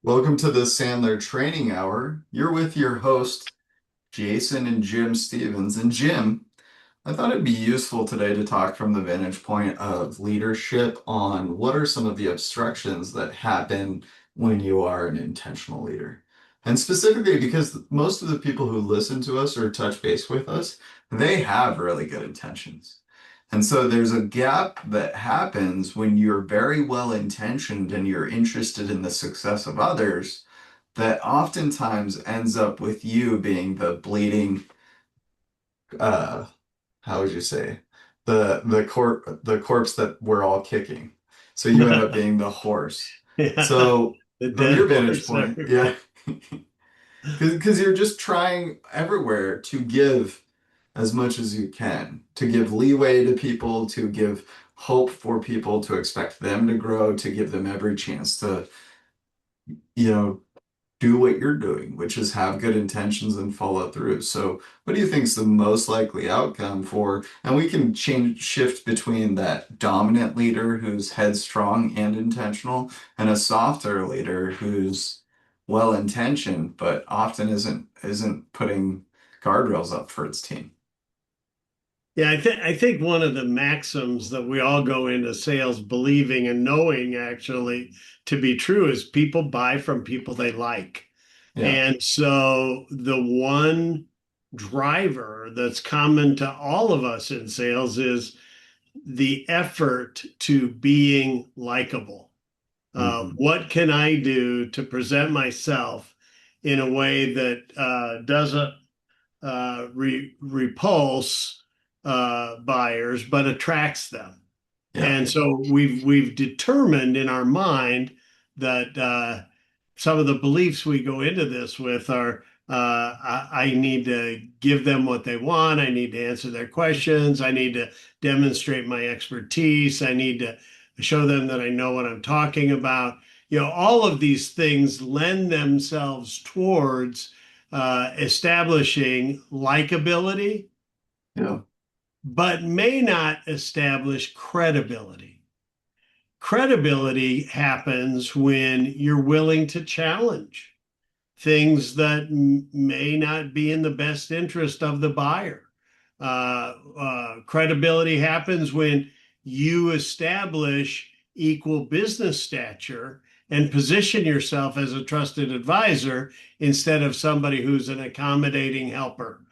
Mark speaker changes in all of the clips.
Speaker 1: Welcome to the Sandler Training Hour. You're with your host, Jason and Jim Stevens. And Jim, I thought it'd be useful today to talk from the vantage point of leadership on what are some of the obstructions that happen when you are an intentional leader. And specifically because most of the people who listen to us or touch base with us, they have really good intentions. And so there's a gap that happens when you're very well intentioned and you're interested in the success of others that oftentimes ends up with you being the bleeding, uh, how would you say, the corpse that we're all kicking. So you end up being the horse.
Speaker 2: Yeah,
Speaker 1: So
Speaker 2: the
Speaker 1: from
Speaker 2: dead
Speaker 1: your vantage
Speaker 2: horse
Speaker 1: point,
Speaker 2: everywhere.
Speaker 1: yeah, because you're just trying everywhere to give as much as you can, to give leeway to people, to give hope for people, to expect them to grow, to give them every chance to, you know, do what you're doing, which is have good intentions and follow through. So, what do you think is the most likely outcome for, and we can shift between that dominant leader who's headstrong and intentional and a softer leader who's well-intentioned, but often isn't putting guardrails up for its team.
Speaker 2: Yeah, I think one of the maxims that we all go into sales believing and knowing actually to be true is people buy from people they like.
Speaker 1: Yeah.
Speaker 2: And so the one driver that's common to all of us in sales is the effort to being likable.
Speaker 1: Hmm.
Speaker 2: What can I do to present myself in a way that doesn't repulse buyers, but attracts them.
Speaker 1: Yeah.
Speaker 2: And so we've determined in our mind that some of the beliefs we go into this with are I need to give them what they want. I need to answer their questions. I need to demonstrate my expertise. I need to show them that I know what I'm talking about. All of these things lend themselves towards establishing likability,
Speaker 1: Yeah.
Speaker 2: but may not establish credibility. Credibility happens when you're willing to challenge things that may not be in the best interest of the buyer. Credibility happens when you establish equal business stature and position yourself as a trusted advisor instead of somebody who's an accommodating helper.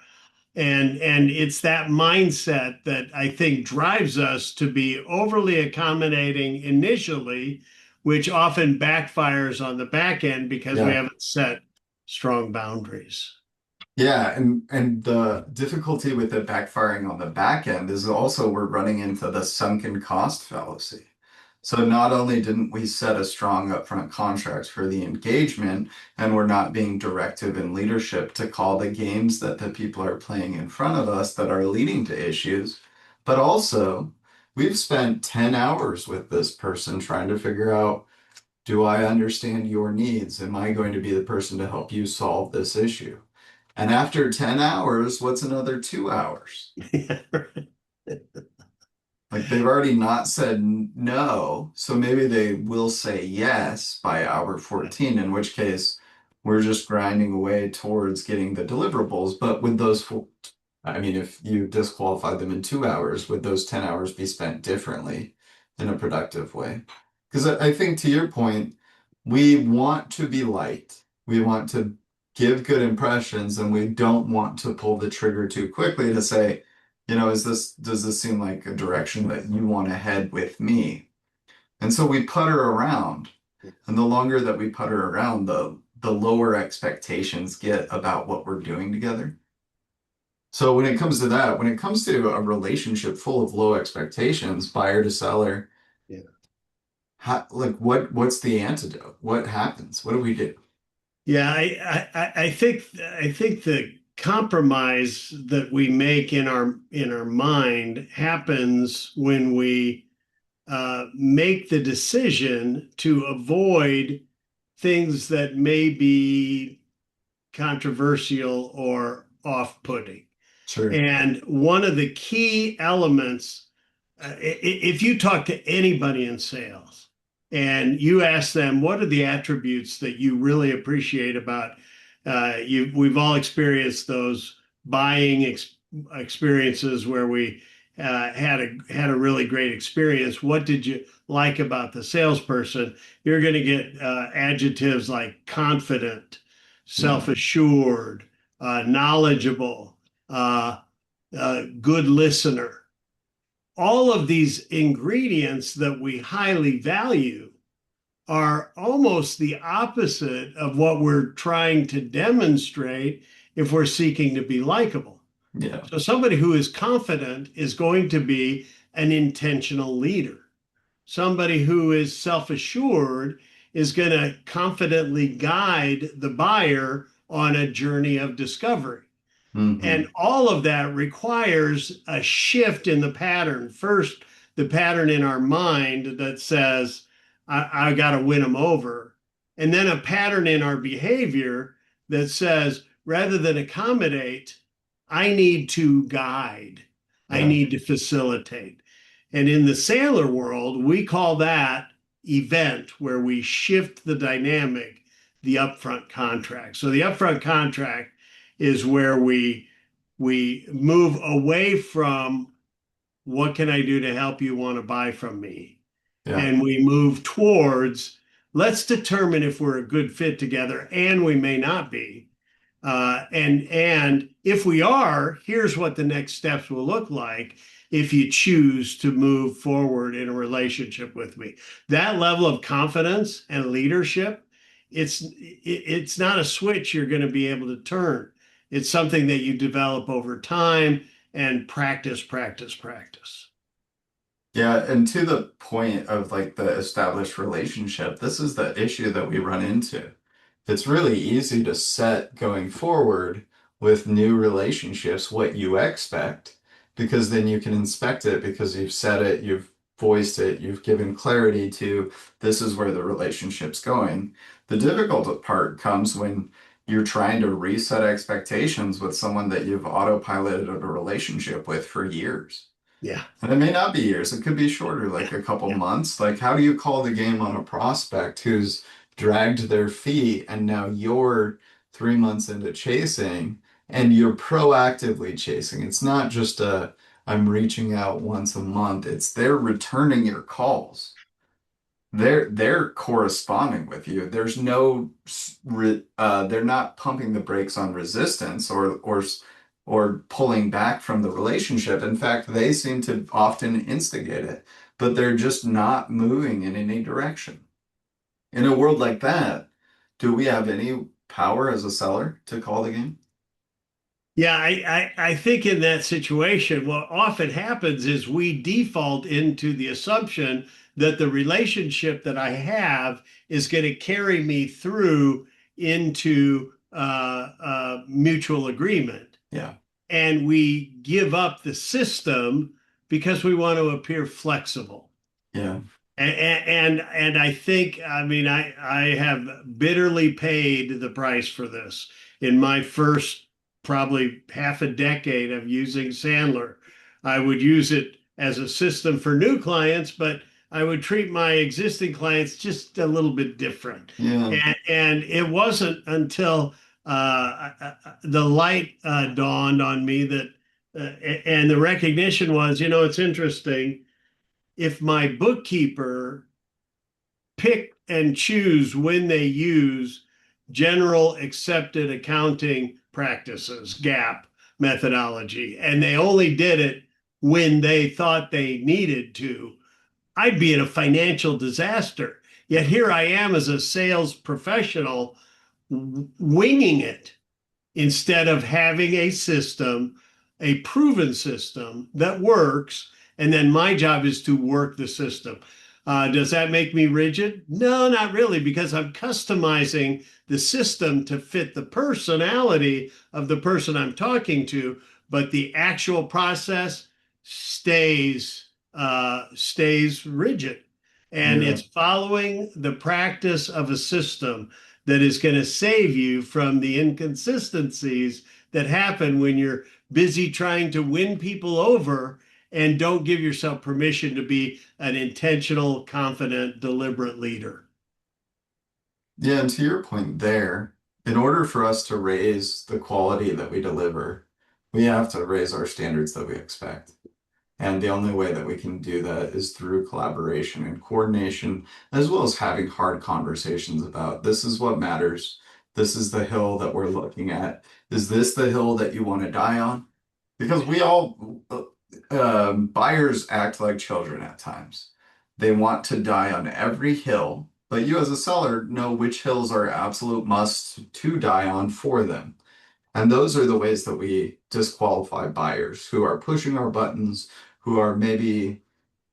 Speaker 2: And it's that mindset that I think drives us to be overly accommodating initially, which often backfires on the back end because we
Speaker 1: Yeah.
Speaker 2: haven't set strong boundaries.
Speaker 1: Yeah, and the difficulty with it backfiring on the back end is also we're running into the sunken cost fallacy. So not only didn't we set a strong upfront contract for the engagement, and we're not being directive in leadership to call the games that the people are playing in front of us that are leading to issues, but also we've spent 10 hours with this person trying to figure out, do I understand your needs? Am I going to be the person to help you solve this issue? And after 10 hours, what's another 2 hours? Like they've already not said no, so maybe they will say yes by hour 14, in which case we're just grinding away towards getting the deliverables. But with those, I mean, if you disqualify them in 2 hours, would those 10 hours be spent differently in a productive way? Because I think to your point, we want to be liked. We want to give good impressions, and we don't want to pull the trigger too quickly to say, does this seem like a direction that you want to head with me? And so we putter around. And the longer that we putter around, the lower expectations get about what we're doing together. So when it comes to that, when it comes to a relationship full of low expectations, buyer to seller,
Speaker 2: Yeah.
Speaker 1: like what's the antidote? What happens? What do we do?
Speaker 2: Yeah, I think the compromise that we make in our mind happens when we make the decision to avoid things that may be controversial or off-putting.
Speaker 1: Sure.
Speaker 2: And one of the key elements, if you talk to anybody in sales, and you ask them, what are the attributes that you really appreciate about you? We've all experienced those buying experiences where we had a really great experience. What did you like about the salesperson? You're going to get adjectives like confident,
Speaker 1: Yeah.
Speaker 2: self-assured, knowledgeable, good listener. All of these ingredients that we highly value are almost the opposite of what we're trying to demonstrate if we're seeking to be likable.
Speaker 1: Yeah.
Speaker 2: So, somebody who is confident is going to be an intentional leader. Somebody who is self assured is going to confidently guide the buyer on a journey of discovery. And
Speaker 1: Hmm.
Speaker 2: all of that requires a shift in the pattern. First, the pattern in our mind that says, I got to win them over. And then a pattern in our behavior that says, rather than accommodate, I need to guide, I
Speaker 1: Yeah.
Speaker 2: need to facilitate. And in the Sandler world, we call that event where we shift the dynamic, the upfront contract. So the upfront contract is where we move away from what can I do to help you want to buy from me?
Speaker 1: Yeah.
Speaker 2: And we move towards let's determine if we're a good fit together, and we may not be. And if we are, here's what the next steps will look like if you choose to move forward in a relationship with me. That level of confidence and leadership, it's not a switch you're going to be able to turn. It's something that you develop over time and practice, practice, practice.
Speaker 1: Yeah, and to the point of like the established relationship, this is the issue that we run into. It's really easy to set going forward with new relationships what you expect, because then you can inspect it because you've said it, you've voiced it, you've given clarity to this is where the relationship's going. The difficult part comes when you're trying to reset expectations with someone that you've autopiloted a relationship with for years.
Speaker 2: Yeah,
Speaker 1: And it may not be years, it could be shorter,
Speaker 2: yeah,
Speaker 1: like a couple
Speaker 2: yeah.
Speaker 1: months. Like, how do you call the game on a prospect who's dragged their feet and now you're 3 months into chasing and you're proactively chasing? It's not just a I'm reaching out once a month, it's they're returning your calls. They're corresponding with you. There's no they're not pumping the brakes on resistance or pulling back from the relationship. In fact, they seem to often instigate it, but they're just not moving in any direction. In a world like that, do we have any power as a seller to call the game?
Speaker 2: Yeah, I think in that situation, what often happens is we default into the assumption that the relationship that I have is going to carry me through into mutual agreement.
Speaker 1: Yeah,
Speaker 2: And we give up the system because we want to appear flexible.
Speaker 1: yeah,
Speaker 2: And I think, I mean, I have bitterly paid the price for this in my first probably half a decade of using Sandler. I would use it as a system for new clients, but I would treat my existing clients just a little bit different.
Speaker 1: yeah,
Speaker 2: And it wasn't until the light dawned on me that, and the recognition was, it's interesting if my bookkeeper pick and choose when they use general accepted accounting practices, GAAP methodology, and they only did it when they thought they needed to, I'd be in a financial disaster. Yet here I am as a sales professional winging it instead of having a system, a proven system that works. And then my job is to work the system. Does that make me rigid? No, not really, because I'm customizing the system to fit the personality of the person I'm talking to, but the actual process stays rigid, and
Speaker 1: yeah,
Speaker 2: it's following the practice of a system that is going to save you from the inconsistencies that happen when you're busy trying to win people over and don't give yourself permission to be an intentional, confident, deliberate leader.
Speaker 1: Yeah, and to your point there, in order for us to raise the quality that we deliver, we have to raise our standards that we expect. And the only way that we can do that is through collaboration and coordination, as well as having hard conversations about this is what matters. This is the hill that we're looking at. Is this the hill that you want to die on? Because we all, buyers act like children at times. They want to die on every hill, but you as a seller know which hills are absolute must to die on for them. And those are the ways that we disqualify buyers who are pushing our buttons, who are maybe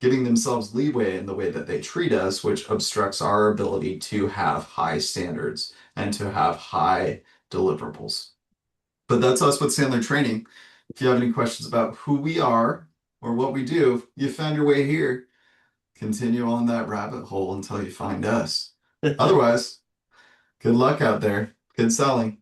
Speaker 1: giving themselves leeway in the way that they treat us, which obstructs our ability to have high standards and to have high deliverables. But that's us with Sandler Training. If you have any questions about who we are or what we do, you found your way here. Continue on that rabbit hole until you find us. Otherwise, good luck out there. Good selling.